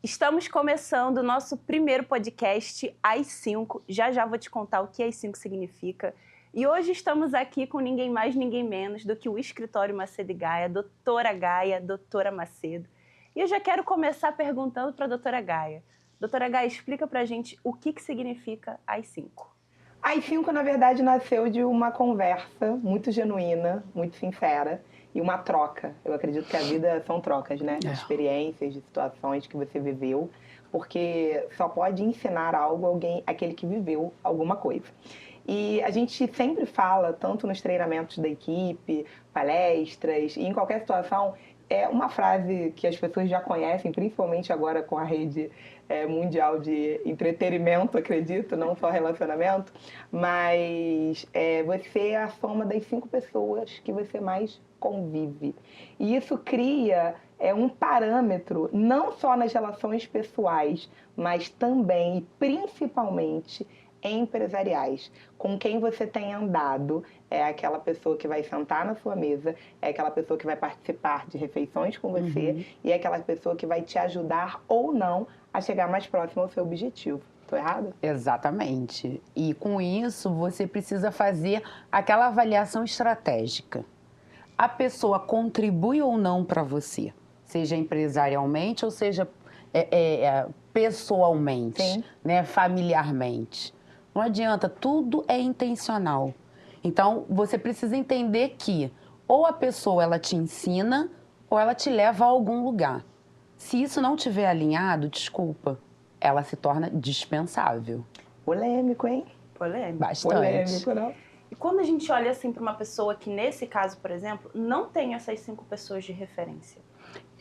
Estamos começando o nosso primeiro podcast, As 5. Já já vou te contar o que As 5 significa. E hoje estamos aqui com ninguém mais, ninguém menos do que o Escritório Macedo e Gaia, doutora Gaia, doutora Macedo. E eu já quero começar perguntando para a doutora Gaia. Doutora Gaia, explica para a gente o que significa As 5. As 5, na verdade, nasceu de uma conversa muito genuína, muito sincera, e uma troca. Eu acredito que a vida são trocas, né? De experiências, de situações que você viveu, porque só pode ensinar algo aquele que viveu alguma coisa. E a gente sempre fala, tanto nos treinamentos da equipe, palestras, e em qualquer situação, é uma frase que as pessoas já conhecem, principalmente agora com a rede mundial de entretenimento, acredito, não só relacionamento, mas você é a soma das 5 pessoas que você mais convive. E isso cria um parâmetro, não só nas relações pessoais, mas também e principalmente empresariais. Com quem você tem andado é aquela pessoa que vai sentar na sua mesa, é aquela pessoa que vai participar de refeições com você e é aquela pessoa que vai te ajudar ou não a chegar mais próximo ao seu objetivo. Estou errada? Exatamente. E com isso você precisa fazer aquela avaliação estratégica. A pessoa contribui ou não para você, seja empresarialmente ou seja pessoalmente, né, familiarmente. Não adianta, tudo é intencional. Então, você precisa entender que ou a pessoa ela te ensina ou ela te leva a algum lugar. Se isso não estiver alinhado, desculpa, ela se torna dispensável. Polêmico, hein? Polêmico. Bastante. Polêmico, não? E quando a gente olha assim para uma pessoa que, nesse caso, por exemplo, não tem essas 5 pessoas de referência.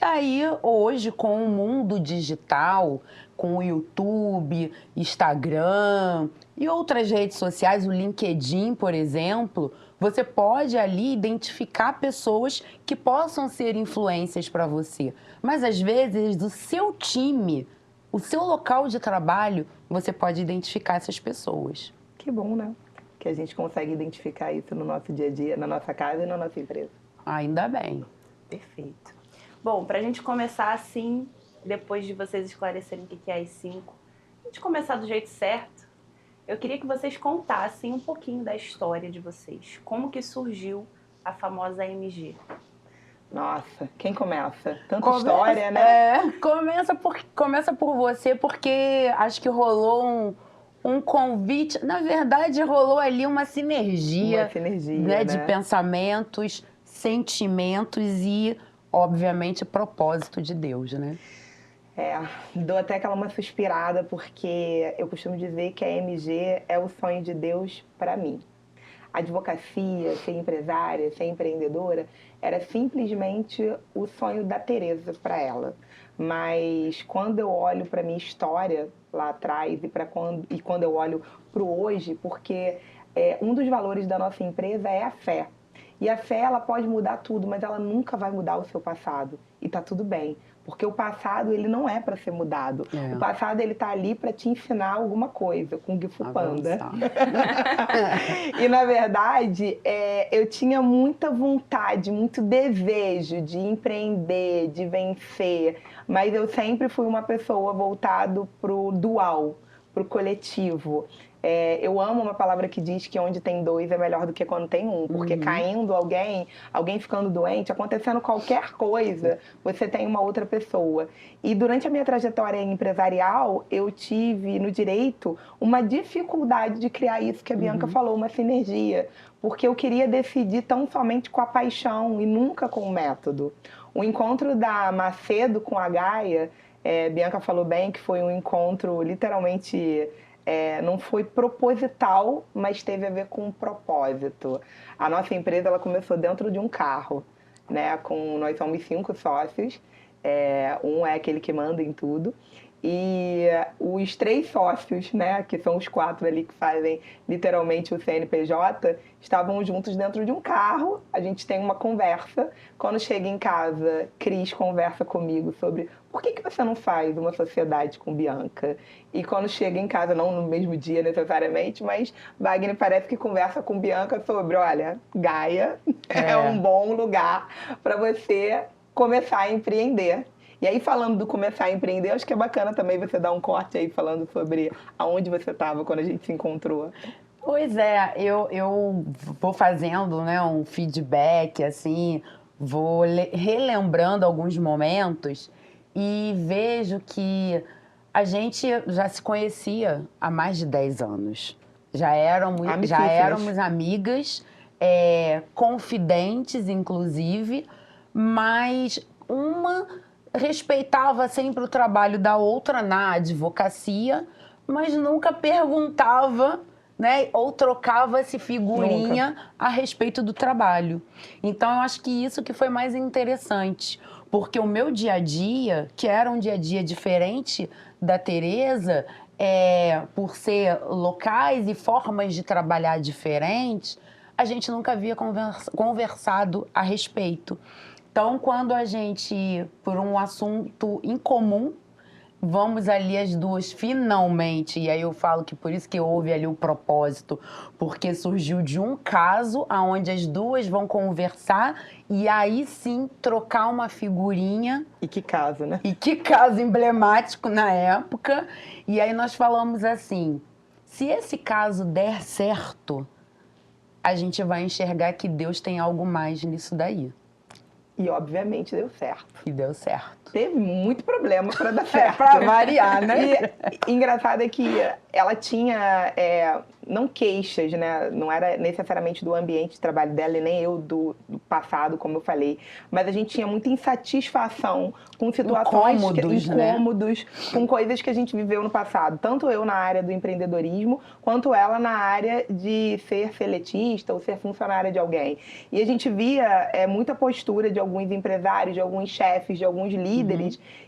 E aí, hoje, com o mundo digital, com o YouTube, Instagram e outras redes sociais, o LinkedIn, por exemplo, você pode ali identificar pessoas que possam ser influências para você. Mas, às vezes, do seu time, o seu local de trabalho, você pode identificar essas pessoas. Que bom, né? Que a gente consegue identificar isso no nosso dia a dia, na nossa casa e na nossa empresa. Ainda bem. Perfeito. Bom, para a gente começar assim, depois de vocês esclarecerem o que é As 5, a gente começar do jeito certo, eu queria que vocês contassem um pouquinho da história de vocês. Como que surgiu a famosa AMG? Nossa, quem começa? Tanta história, né? Começa por você, porque acho que rolou um convite. Na verdade, rolou ali uma sinergia, né, de pensamentos, sentimentos e, obviamente, propósito de Deus, né? Dou até uma suspirada, porque eu costumo dizer que a AMG é o sonho de Deus para mim. Advocacia, ser empresária, ser empreendedora, era simplesmente o sonho da Tereza para ela. Mas quando eu olho para minha história lá atrás e quando eu olho para o hoje, porque um dos valores da nossa empresa é a fé. E a fé, ela pode mudar tudo, mas ela nunca vai mudar o seu passado. E tá tudo bem. Porque o passado, ele não é para ser mudado. O passado, ele tá ali para te ensinar alguma coisa, Kung Fu Panda. E, na verdade, eu tinha muita vontade, muito desejo de empreender, de vencer. Mas eu sempre fui uma pessoa voltada pro dual, pro coletivo. Eu amo uma palavra que diz que onde tem 2 é melhor do que quando tem 1, porque caindo alguém ficando doente, acontecendo qualquer coisa, você tem uma outra pessoa. E durante a minha trajetória empresarial, eu tive no direito uma dificuldade de criar isso que a Bianca falou, uma sinergia, porque eu queria decidir tão somente com a paixão e nunca com o método. O encontro da Macedo com a Gaia, Bianca falou bem que foi um encontro literalmente... não foi proposital, mas teve a ver com um propósito. A nossa empresa ela começou dentro de um carro, né? Nós somos 5 sócios, um é aquele que manda em tudo. E os 3 sócios, né, que são os 4 ali que fazem literalmente o CNPJ, estavam juntos dentro de um carro. A gente tem uma conversa. Quando chega em casa, Cris conversa comigo sobre por que você não faz uma sociedade com Bianca? E quando chega em casa, não no mesmo dia necessariamente, mas Wagner parece que conversa com Bianca sobre, olha, Gaia é um bom lugar para você começar a empreender. E aí, falando do começar a empreender, acho que é bacana também você dar um corte aí falando sobre aonde você estava quando a gente se encontrou. Pois é, eu vou fazendo, né, um feedback, assim, vou relembrando alguns momentos e vejo que a gente já se conhecia há mais de 10 anos. Já éramos amigas, confidentes, inclusive, mas uma respeitava sempre o trabalho da outra na advocacia, mas nunca perguntava, né, ou trocava-se figurinha a respeito do trabalho. Então, eu acho que isso que foi mais interessante, porque o meu dia a dia, que era um dia a dia diferente da Tereza, por ser locais e formas de trabalhar diferentes, a gente nunca havia conversado a respeito. Então, quando a gente, por um assunto em comum, vamos ali as duas finalmente, e aí eu falo que por isso que houve ali o propósito, porque surgiu de um caso onde as duas vão conversar e aí sim trocar uma figurinha. E que caso, né? E que caso emblemático na época. E aí nós falamos assim, se esse caso der certo, a gente vai enxergar que Deus tem algo mais nisso daí. E obviamente deu certo. E deu certo. Teve muito problema para dar certo. Para variar, né? E engraçado é que ela tinha, não queixas, né? Não era necessariamente do ambiente de trabalho dela e nem eu do passado, como eu falei. Mas a gente tinha muita insatisfação com situações incômodos, com coisas que a gente viveu no passado. Tanto eu na área do empreendedorismo, quanto ela na área de ser seletista ou ser funcionária de alguém. E a gente via muita postura de alguns empresários, de alguns chefes, de alguns líderes,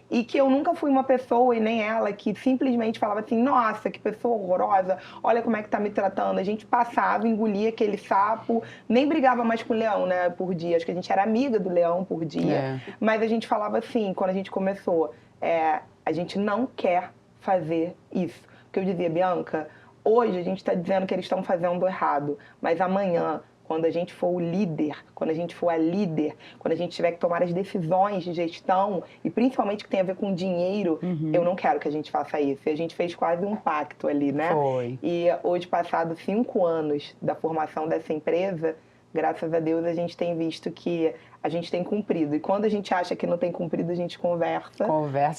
e que eu nunca fui uma pessoa, e nem ela, que simplesmente falava assim, nossa, que pessoa horrorosa, olha como é que tá me tratando. A gente passava, engolia aquele sapo, nem brigava mais com o leão, né, por dia. Acho que a gente era amiga do leão por dia. Mas a gente falava assim, quando a gente começou, a gente não quer fazer isso. Porque eu dizia, Bianca, hoje a gente está dizendo que eles estão fazendo errado, mas amanhã, quando a gente for o líder, quando a gente for a líder, quando a gente tiver que tomar as decisões de gestão, e principalmente que tem a ver com dinheiro, eu não quero que a gente faça isso. E a gente fez quase um pacto ali, né? Foi. E hoje, passados 5 anos da formação dessa empresa, graças a Deus a gente tem visto que a gente tem cumprido. E quando a gente acha que não tem cumprido, a gente conversa,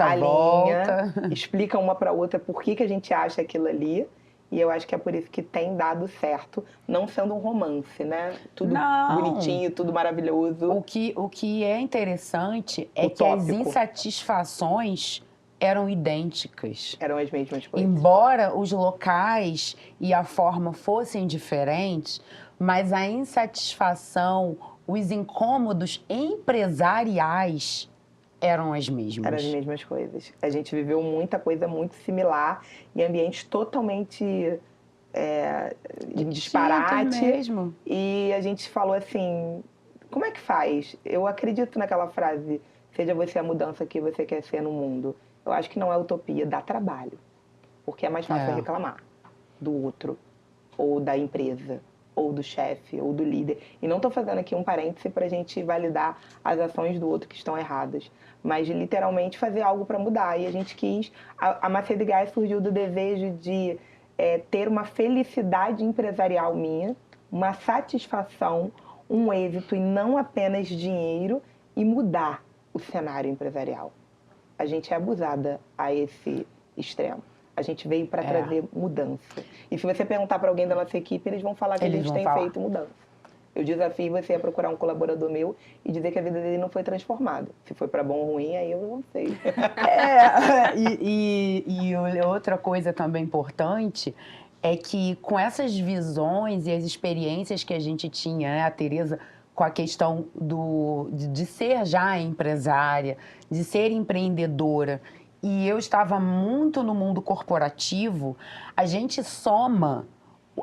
alinha, volta, explica uma para outra por que a gente acha aquilo ali. E eu acho que é por isso que tem dado certo, não sendo um romance, né? Tudo bonitinho, tudo maravilhoso. O que é interessante é que as insatisfações eram idênticas. Eram as mesmas coisas. Embora os locais e a forma fossem diferentes, mas a insatisfação, os incômodos empresariais eram as mesmas. Eram as mesmas coisas. A gente viveu muita coisa muito similar em ambientes totalmente disparate. Mesmo. E a gente falou assim, como é que faz? Eu acredito naquela frase, seja você a mudança que você quer ser no mundo. Eu acho que não é utopia, dá trabalho. Porque é mais fácil reclamar do outro, ou da empresa, ou do chefe, ou do líder. E não estou fazendo aqui um parêntese para a gente validar as ações do outro que estão erradas, mas de literalmente fazer algo para mudar. E a gente quis... A Macedo Gaia surgiu do desejo de ter uma felicidade empresarial minha, uma satisfação, um êxito e não apenas dinheiro, e mudar o cenário empresarial. A gente é abusada a esse extremo. A gente veio para trazer mudança. E se você perguntar para alguém da nossa equipe, eles vão falar que a gente tem feito mudança. Eu desafio você a procurar um colaborador meu e dizer que a vida dele não foi transformada. Se foi para bom ou ruim, aí eu não sei. E outra coisa também importante é que com essas visões e as experiências que a gente tinha, né, a Tereza, com a questão de ser já empresária, de ser empreendedora, e eu estava muito no mundo corporativo, a gente soma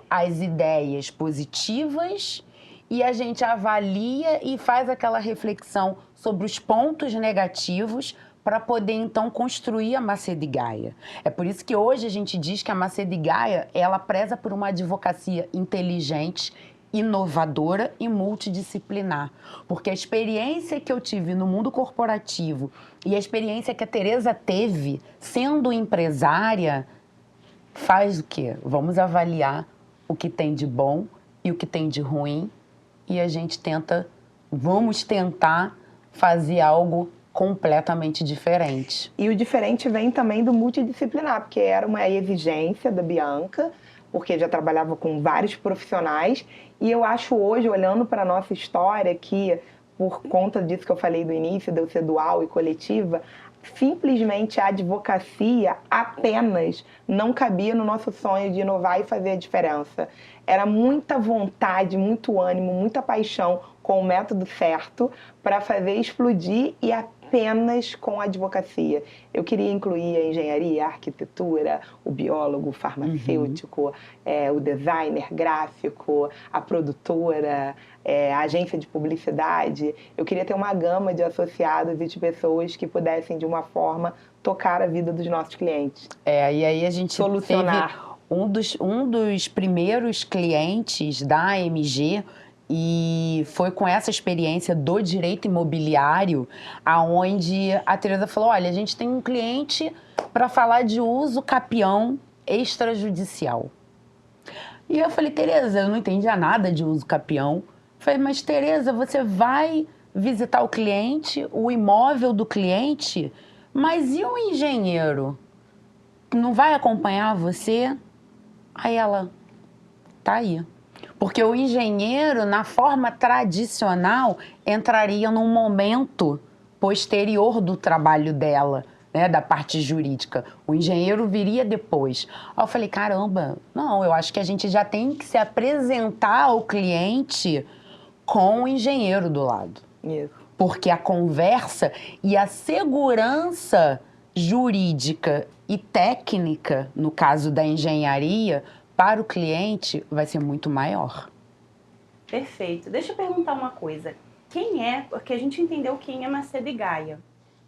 as ideias positivas e a gente avalia e faz aquela reflexão sobre os pontos negativos para poder, então, construir a Macedo Gaia. É por isso que hoje a gente diz que a Macedo Gaia, ela preza por uma advocacia inteligente, inovadora e multidisciplinar. Porque a experiência que eu tive no mundo corporativo e a experiência que a Tereza teve sendo empresária faz o quê? Vamos avaliar o que tem de bom e o que tem de ruim e a gente vamos tentar fazer algo completamente diferente. E o diferente vem também do multidisciplinar, porque era uma exigência da Bianca, porque já trabalhava com vários profissionais, e eu acho hoje, olhando para a nossa história, que por conta disso que eu falei do início, de eu ser dual e coletiva, simplesmente a advocacia apenas não cabia no nosso sonho de inovar e fazer a diferença. Era muita vontade, muito ânimo, muita paixão com o método certo para fazer explodir e apenas com a advocacia. Eu queria incluir a engenharia, a arquitetura, o biólogo, o farmacêutico, o designer gráfico, a produtora, a agência de publicidade. Eu queria ter uma gama de associados e de pessoas que pudessem, de uma forma, tocar a vida dos nossos clientes. E aí a gente solucionar. Teve um dos primeiros clientes da AMG, e foi com essa experiência do direito imobiliário aonde a Tereza falou, olha, a gente tem um cliente para falar de uso capião extrajudicial. E eu falei, Tereza, eu não entendia nada de uso capião. Eu falei, mas Tereza, você vai visitar o cliente, o imóvel do cliente, mas e o engenheiro? Não vai acompanhar você? Aí ela, tá aí. Porque o engenheiro, na forma tradicional, entraria num momento posterior do trabalho dela, né, da parte jurídica. O engenheiro viria depois. Aí eu falei, caramba, não, eu acho que a gente já tem que se apresentar ao cliente com o engenheiro do lado. Isso. Porque a conversa e a segurança jurídica e técnica, no caso da engenharia, para o cliente vai ser muito maior. Perfeito. Deixa eu perguntar uma coisa. Porque a gente entendeu quem é Macedo e Gaia,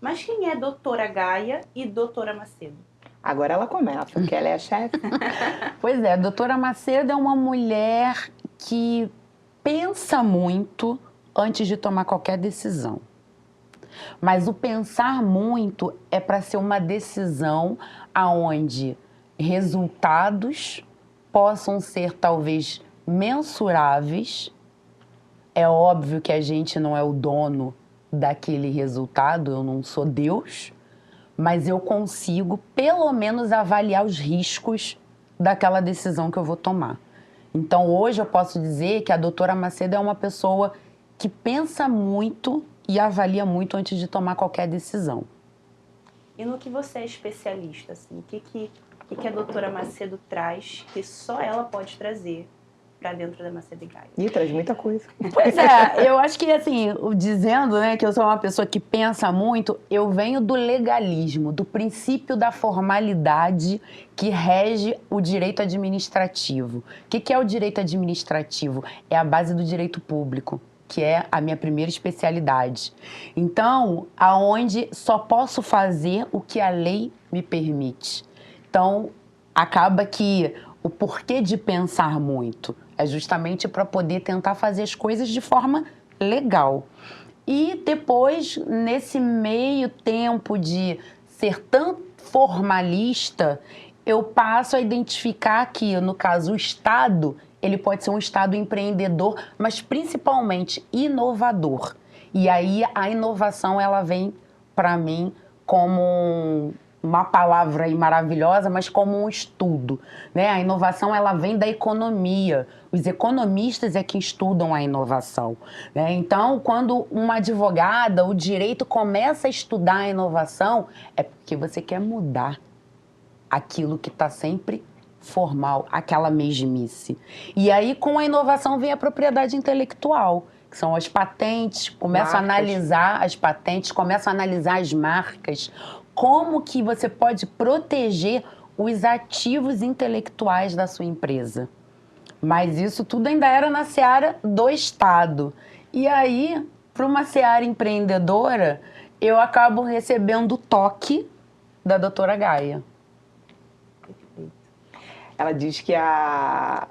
mas quem é doutora Gaia e doutora Macedo? Agora ela começa, porque ela é a chefe. Pois é, a doutora Macedo é uma mulher que pensa muito antes de tomar qualquer decisão. Mas o pensar muito é para ser uma decisão aonde resultados possam ser talvez mensuráveis. É óbvio que a gente não é o dono daquele resultado, eu não sou Deus, mas eu consigo pelo menos avaliar os riscos daquela decisão que eu vou tomar. Então hoje eu posso dizer que a doutora Macedo é uma pessoa que pensa muito e avalia muito antes de tomar qualquer decisão. E no que você é especialista, assim, o que a doutora Macedo traz que só ela pode trazer para dentro da Macedo e Gaia? Ih, traz muita coisa. Pois é, eu acho que assim, dizendo, né, que eu sou uma pessoa que pensa muito, eu venho do legalismo, do princípio da formalidade que rege o direito administrativo. O que é o direito administrativo? É a base do direito público, que é a minha primeira especialidade. Então, aonde só posso fazer o que a lei me permite. Então, acaba que o porquê de pensar muito é justamente para poder tentar fazer as coisas de forma legal. E depois, nesse meio tempo de ser tão formalista, eu passo a identificar que, no caso, o Estado, ele pode ser um Estado empreendedor, mas principalmente inovador. E aí a inovação, ela vem para mim como uma palavra aí maravilhosa, mas como um estudo, né? A inovação, ela vem da economia. Os economistas é que estudam a inovação, né? Então, quando uma advogada, o direito começa a estudar a inovação, é porque você quer mudar aquilo que está sempre formal, aquela mesmice. E aí, com a inovação, vem a propriedade intelectual, que são as patentes, começa a analisar as patentes, começa a analisar as marcas, como que você pode proteger os ativos intelectuais da sua empresa. Mas isso tudo ainda era na seara do Estado. E aí, para uma seara empreendedora, eu acabo recebendo o toque da doutora Gaia. Ela diz que a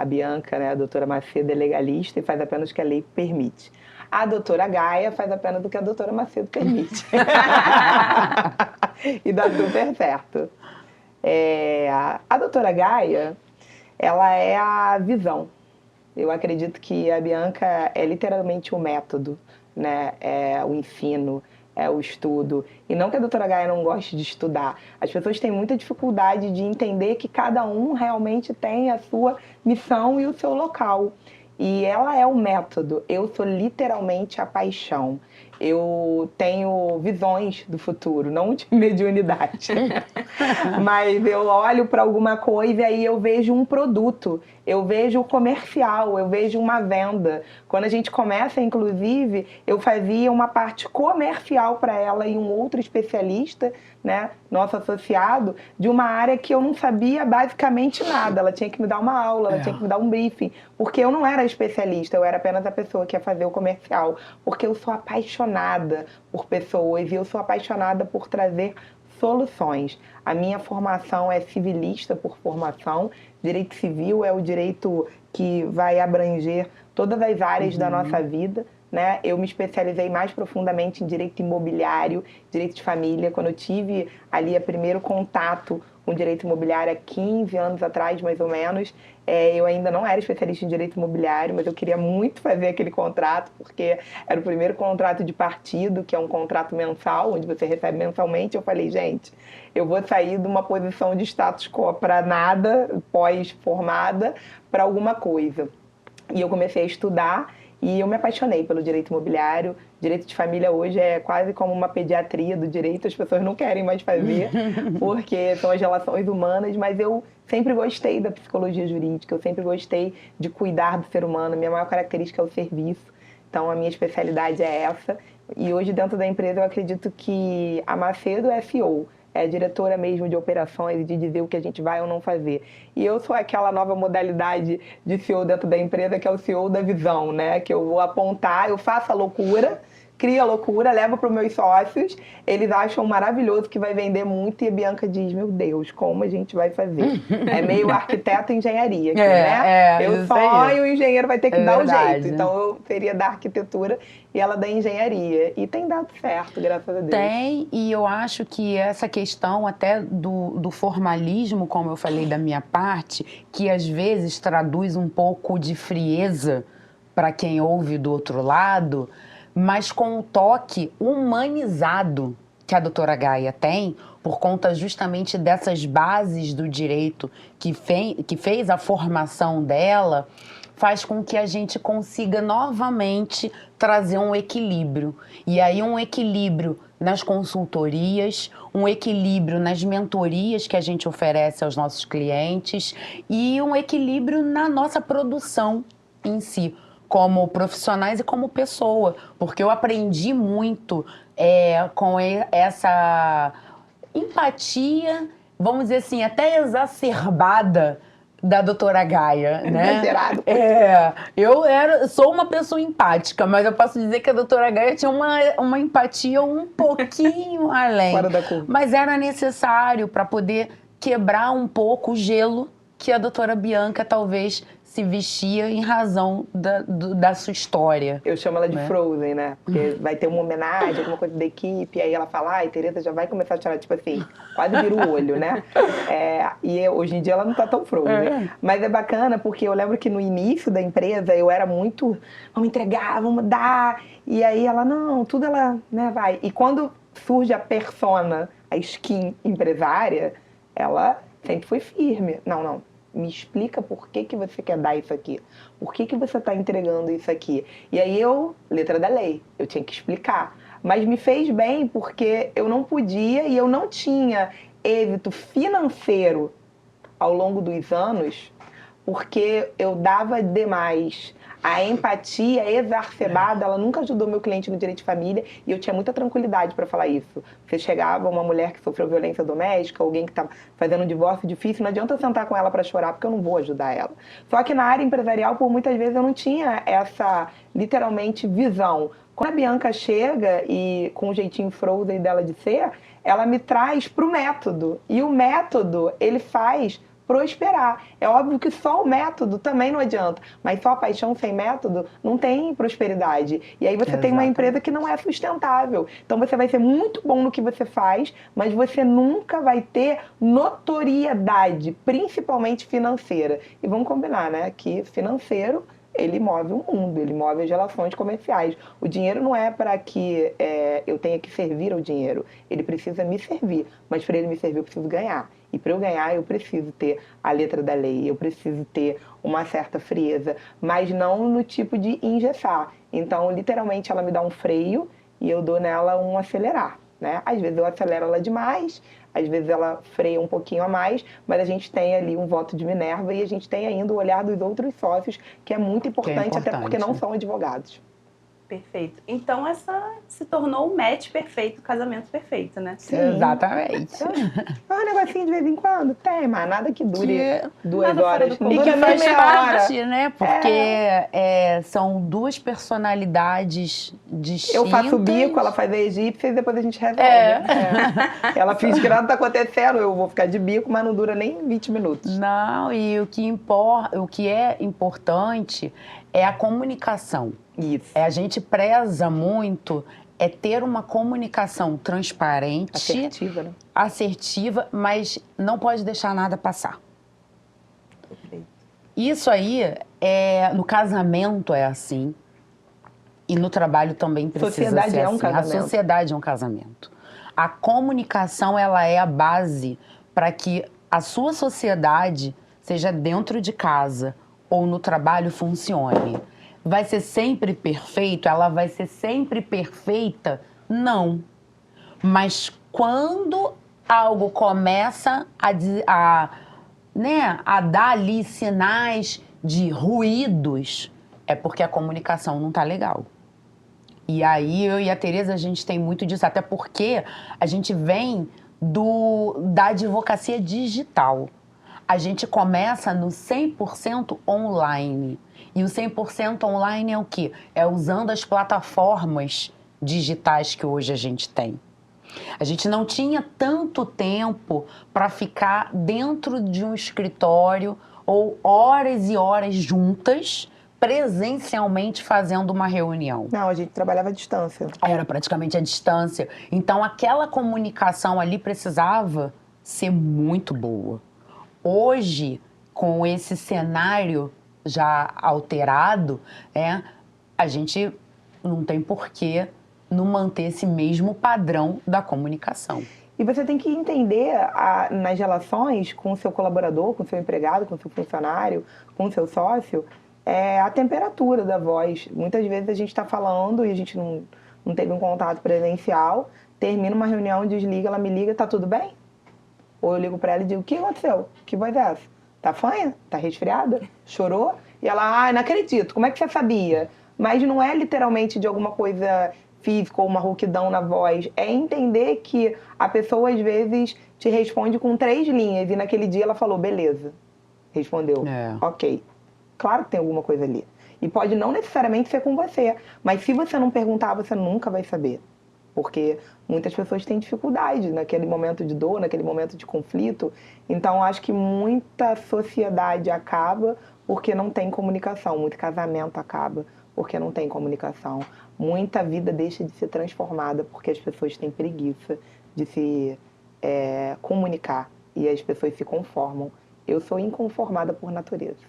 Bianca, né, a doutora Macedo, é legalista e faz apenas o que a lei permite. A doutora Gaia faz apenas o que a doutora Macedo permite. E dá super certo. A doutora Gaia, ela é a visão. Eu acredito que a Bianca é literalmente o método, né? É o ensino, é o estudo. E não que a doutora Gaia não goste de estudar. As pessoas têm muita dificuldade de entender que cada um realmente tem a sua missão e o seu local. E ela é o método. Eu sou literalmente a paixão. Eu tenho visões do futuro, não de mediunidade. Mas eu olho para alguma coisa e aí eu vejo um produto, eu vejo o comercial, eu vejo uma venda. Quando a gente começa, inclusive, eu fazia uma parte comercial para ela e um outro especialista, né, nosso associado, de uma área que eu não sabia basicamente nada. Ela tinha que me dar uma aula, ela tinha que me dar um briefing, porque eu não era especialista, eu era apenas a pessoa que ia fazer o comercial, porque eu sou apaixonada por pessoas e eu sou apaixonada por trazer soluções. A minha formação é civilista por formação, direito civil é o direito que vai abranger todas as áreas da nossa vida, né? Eu me especializei mais profundamente em direito imobiliário, direito de família. Quando eu tive ali o primeiro contato com direito imobiliário há 15 anos atrás, mais ou menos, eu ainda não era especialista em direito imobiliário, mas eu queria muito fazer aquele contrato, porque era o primeiro contrato de partido, que é um contrato mensal, onde você recebe mensalmente. Eu falei, gente, eu vou sair de uma posição de status quo para nada, pós-formada, para alguma coisa. E eu comecei a estudar e eu me apaixonei pelo direito imobiliário. Direito de família hoje é quase como uma pediatria do direito, as pessoas não querem mais fazer, porque são as relações humanas, mas eu sempre gostei da psicologia jurídica, eu sempre gostei de cuidar do ser humano, a minha maior característica é o serviço, então a minha especialidade é essa. E hoje dentro da empresa eu acredito que a Macedo é CEO, é diretora mesmo de operações, de dizer o que a gente vai ou não fazer. E eu sou aquela nova modalidade de CEO dentro da empresa, que é o CEO da visão, né? Que eu vou apontar, eu faço a loucura, crio a loucura, levo para os meus sócios, eles acham maravilhoso que vai vender muito e a Bianca diz, meu Deus, como a gente vai fazer? É meio arquiteto e engenharia aqui, né? Eu sonho, o engenheiro vai ter que dar o jeito. Então eu seria da arquitetura e ela da engenharia. E tem dado certo, graças a Deus. Tem, e eu acho que essa questão até do formalismo, como eu falei da minha parte, que às vezes traduz um pouco de frieza para quem ouve do outro lado, mas com um toque humanizado que a doutora Gaia tem, por conta justamente dessas bases do direito que fez a formação dela, faz com que a gente consiga novamente trazer um equilíbrio. E aí um equilíbrio nas consultorias, um equilíbrio nas mentorias que a gente oferece aos nossos clientes e um equilíbrio na nossa produção em si, como profissionais e como pessoa, porque eu aprendi muito com essa empatia, vamos dizer assim, até exacerbada da doutora Gaia, né? Eu sou uma pessoa empática, mas eu posso dizer que a doutora Gaia tinha uma empatia um pouquinho além. Fora da curva. Mas era necessário para poder quebrar um pouco o gelo que a doutora Bianca talvez se vestia em razão da sua história. Eu chamo ela de Frozen, né? Porque vai ter uma homenagem, alguma coisa da equipe, e aí ela fala, ai, Tereza já vai começar a tirar, tipo assim, quase vira o olho, né? E hoje em dia ela não tá tão Frozen. Mas é bacana porque eu lembro que no início da empresa eu era muito, vamos entregar, vamos dar. E aí ela, não, tudo ela, né, vai. E quando surge a persona, a skin empresária, ela sempre foi firme. Não. Me explica por que você quer dar isso aqui. Por que você está entregando isso aqui? E aí letra da lei, eu tinha que explicar. Mas me fez bem porque eu não podia e eu não tinha êxito financeiro ao longo dos anos porque eu dava demais. A empatia exacerbada, ela nunca ajudou meu cliente no direito de família e eu tinha muita tranquilidade para falar isso. Você chegava uma mulher que sofreu violência doméstica, alguém que estava fazendo um divórcio difícil, não adianta eu sentar com ela para chorar porque eu não vou ajudar ela. Só que na área empresarial, por muitas vezes, eu não tinha essa, literalmente, visão. Quando a Bianca chega e com o jeitinho Frozen dela de ser, ela me traz para o método. E o método, ele faz prosperar. É óbvio que só o método também não adianta, mas só a paixão sem método não tem prosperidade. E aí você tem uma empresa que não é sustentável. Então você vai ser muito bom no que você faz, mas você nunca vai ter notoriedade, principalmente financeira. E vamos combinar, né, que financeiro, ele move o mundo, ele move as relações comerciais. O dinheiro não é para que eu tenha que servir ao dinheiro, ele precisa me servir, mas para ele me servir eu preciso ganhar. E para eu ganhar eu preciso ter a letra da lei, eu preciso ter uma certa frieza, mas não no tipo de engessar. Então, literalmente, ela me dá um freio e eu dou nela um acelerar, né? Às vezes eu acelero ela demais, às vezes ela freia um pouquinho a mais, mas a gente tem ali um voto de Minerva e a gente tem ainda o olhar dos outros sócios, que é muito importante, até porque não são advogados. Perfeito. Então, essa se tornou o match perfeito, o casamento perfeito, né? Sim. Exatamente. É um negocinho de vez em quando? Tem, mas nada que dure 2 horas. E que faz parte, né? Porque são duas personalidades distintas. Eu faço bico, ela faz a egípcia e depois a gente resolve. Ela finge que nada tá acontecendo, eu vou ficar de bico, mas não dura nem 20 minutos. Não, e o que é importante é a comunicação. Isso. A gente preza muito ter uma comunicação transparente, assertiva, né? Assertiva, mas não pode deixar nada passar. Perfeito. Isso aí, no casamento é assim, e no trabalho também precisa ser assim. A sociedade é um casamento. A comunicação, ela é a base para que a sua sociedade, seja dentro de casa ou no trabalho, funcione. Vai ser sempre perfeito? Ela vai ser sempre perfeita? Não. Mas quando algo começa a dar ali sinais de ruídos, é porque a comunicação não tá legal. E aí, eu e a Tereza, a gente tem muito disso, até porque a gente vem da advocacia digital. A gente começa no 100% online. E o 100% online é o quê? É usando as plataformas digitais que hoje a gente tem. A gente não tinha tanto tempo para ficar dentro de um escritório ou horas e horas juntas, presencialmente fazendo uma reunião. Não, a gente trabalhava à distância. Era praticamente à distância. Então, aquela comunicação ali precisava ser muito boa. Hoje, com esse cenário já alterado, a gente não tem porquê não manter esse mesmo padrão da comunicação. E você tem que entender nas relações com o seu colaborador, com o seu empregado, com o seu funcionário, com o seu sócio, a temperatura da voz. Muitas vezes a gente está falando e a gente não teve um contato presencial, termina uma reunião, desliga, ela me liga, tá tudo bem? Ou eu ligo para ela e digo, o que aconteceu? Que voz é essa? Tá fanha? Tá resfriada? Chorou? E ela, não acredito, como é que você sabia? Mas não é literalmente de alguma coisa física ou uma rouquidão na voz. É entender que a pessoa, às vezes, te responde com 3 linhas e naquele dia ela falou, beleza. Respondeu, ok. Claro que tem alguma coisa ali. E pode não necessariamente ser com você, mas se você não perguntar, você nunca vai saber. Porque muitas pessoas têm dificuldade naquele momento de dor, naquele momento de conflito. Então, acho que muita sociedade acaba porque não tem comunicação. Muito casamento acaba porque não tem comunicação. Muita vida deixa de ser transformada porque as pessoas têm preguiça de se comunicar. E as pessoas se conformam. Eu sou inconformada por natureza.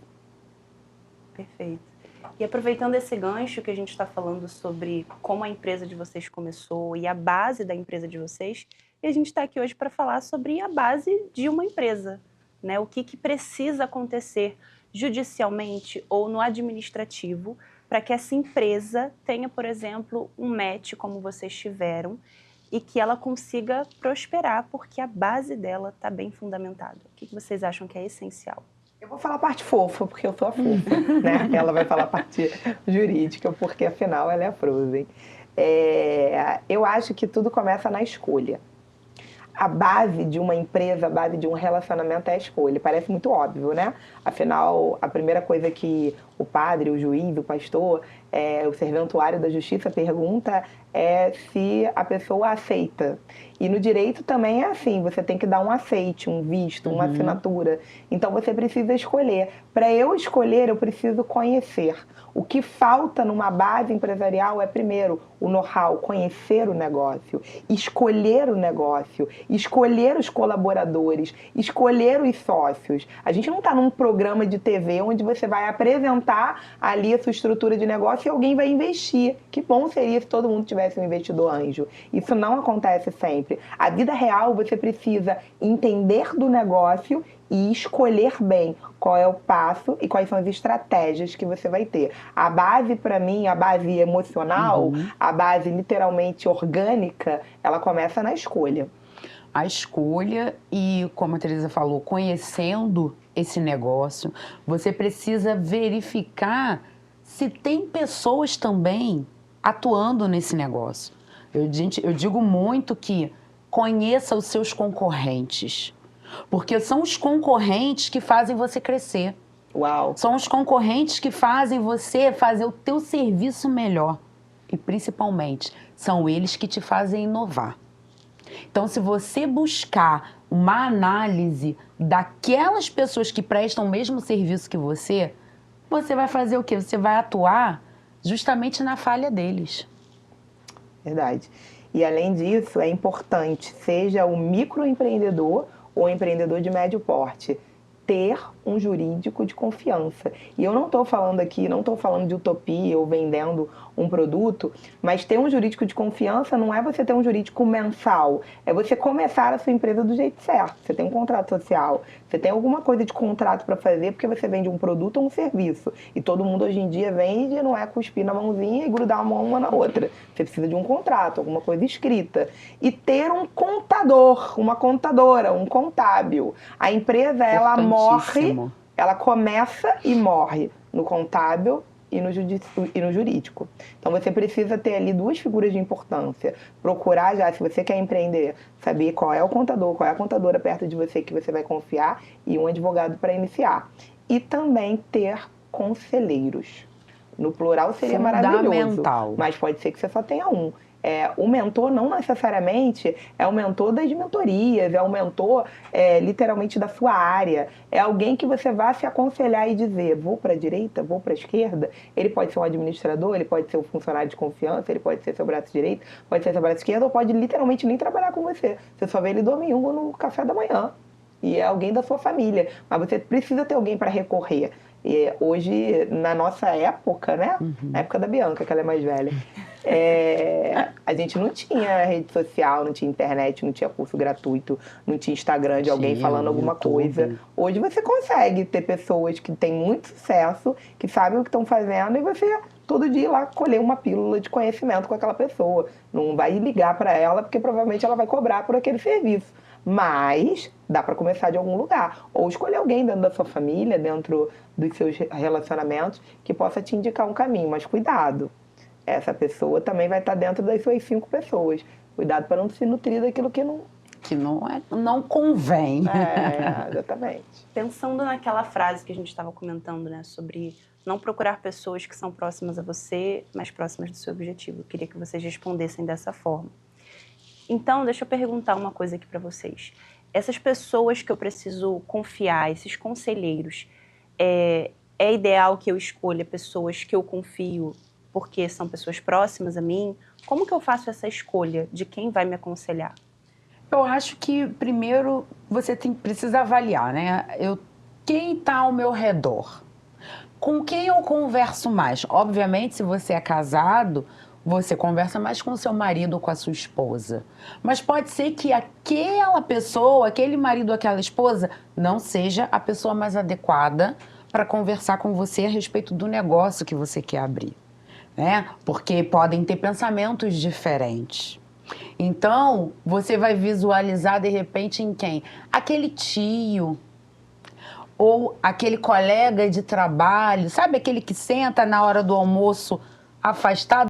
Perfeito. E aproveitando esse gancho que a gente está falando sobre como a empresa de vocês começou e a base da empresa de vocês, e a gente está aqui hoje para falar sobre a base de uma empresa, né? O que precisa acontecer judicialmente ou no administrativo para que essa empresa tenha, por exemplo, um match como vocês tiveram e que ela consiga prosperar porque a base dela está bem fundamentada. O que vocês acham que é essencial? Eu vou falar a parte fofa, porque eu sou a fofa, né? Ela vai falar a parte jurídica, porque afinal ela é a Frozen. Eu acho que tudo começa na escolha. A base de uma empresa, a base de um relacionamento é a escolha. Parece muito óbvio, né? Afinal, a primeira coisa que o padre, o juiz, o pastor o serventuário da justiça pergunta se a pessoa aceita. E no direito também é assim, você tem que dar um aceite, um visto, uma assinatura. Então você precisa escolher. Para eu escolher, eu preciso conhecer. O que falta numa base empresarial é, primeiro, o know-how, conhecer o negócio, escolher o negócio, escolher os colaboradores, escolher os sócios. A gente não está num programa de TV onde você vai apresentar ali a sua estrutura de negócio e alguém vai investir. Que bom seria se todo mundo tivesse um investidor anjo. Isso não acontece sempre. A vida real, você precisa entender do negócio e escolher bem qual é o passo e quais são as estratégias que você vai ter. A base, para mim, a base emocional, a base literalmente orgânica, ela começa na escolha. A escolha e, como a Teresa falou, conhecendo esse negócio, você precisa verificar se tem pessoas também atuando nesse negócio. Eu digo muito que conheça os seus concorrentes. Porque são os concorrentes que fazem você crescer. Uau! São os concorrentes que fazem você fazer o teu serviço melhor. E, principalmente, são eles que te fazem inovar. Então, se você buscar uma análise daquelas pessoas que prestam o mesmo serviço que você vai fazer o quê? Você vai atuar justamente na falha deles. Verdade. E, além disso, é importante, seja o microempreendedor ou empreendedor de médio porte, ter um jurídico de confiança. E eu não estou falando aqui, não estou falando de utopia ou vendendo um produto, mas ter um jurídico de confiança não é você ter um jurídico mensal, é você começar a sua empresa do jeito certo. Você tem um contrato social, você tem alguma coisa de contrato para fazer porque você vende um produto ou um serviço. E todo mundo hoje em dia vende, não é cuspir na mãozinha e grudar a mão uma na outra. Você precisa de um contrato, alguma coisa escrita. E ter um contador, uma contadora, um contábil. A empresa, ela morre, ela começa e morre no contábil e no jurídico. Então, você precisa ter ali duas figuras de importância. Procurar já, se você quer empreender, saber qual é o contador, qual é a contadora perto de você que você vai confiar e um advogado para iniciar. E também ter conselheiros. No plural seria maravilhoso, mas pode ser que você só tenha um. O mentor não necessariamente é o mentor das mentorias, é o mentor literalmente da sua área. É alguém que você vai se aconselhar e dizer, vou para a direita, vou para a esquerda. Ele pode ser um administrador, ele pode ser um funcionário de confiança, ele pode ser seu braço direito, pode ser seu braço esquerdo, ou pode literalmente nem trabalhar com você. Você só vê ele domingo no café da manhã. E é alguém da sua família. Mas você precisa ter alguém para recorrer. E hoje, na nossa época, né? Na época da Bianca, que ela é mais velha, a gente não tinha rede social, não tinha internet, não tinha curso gratuito, não tinha Instagram de alguém falando alguma coisa. Hoje você consegue ter pessoas que têm muito sucesso, que sabem o que estão fazendo, e você todo dia ir lá colher uma pílula de conhecimento com aquela pessoa. Não vai ligar para ela, porque provavelmente ela vai cobrar por aquele serviço. Mas dá para começar de algum lugar. Ou escolher alguém dentro da sua família, dentro dos seus relacionamentos, que possa te indicar um caminho. Mas cuidado, essa pessoa também vai estar dentro das suas 5 pessoas. Cuidado para não se nutrir daquilo que não convém. Exatamente. Pensando naquela frase que a gente estava comentando, né, sobre não procurar pessoas que são próximas a você, mas próximas do seu objetivo. Eu queria que vocês respondessem dessa forma. Então, deixa eu perguntar uma coisa aqui para vocês. Essas pessoas que eu preciso confiar, esses conselheiros, é ideal que eu escolha pessoas que eu confio porque são pessoas próximas a mim? Como que eu faço essa escolha de quem vai me aconselhar? Eu acho que, primeiro, você precisa avaliar, né? Quem está ao meu redor? Com quem eu converso mais? Obviamente, se você é casado, você conversa mais com o seu marido ou com a sua esposa. Mas pode ser que aquela pessoa, aquele marido ou aquela esposa, não seja a pessoa mais adequada para conversar com você a respeito do negócio que você quer abrir, né? Porque podem ter pensamentos diferentes. Então, você vai visualizar, de repente, em quem? Aquele tio ou aquele colega de trabalho, sabe aquele que senta na hora do almoço afastado?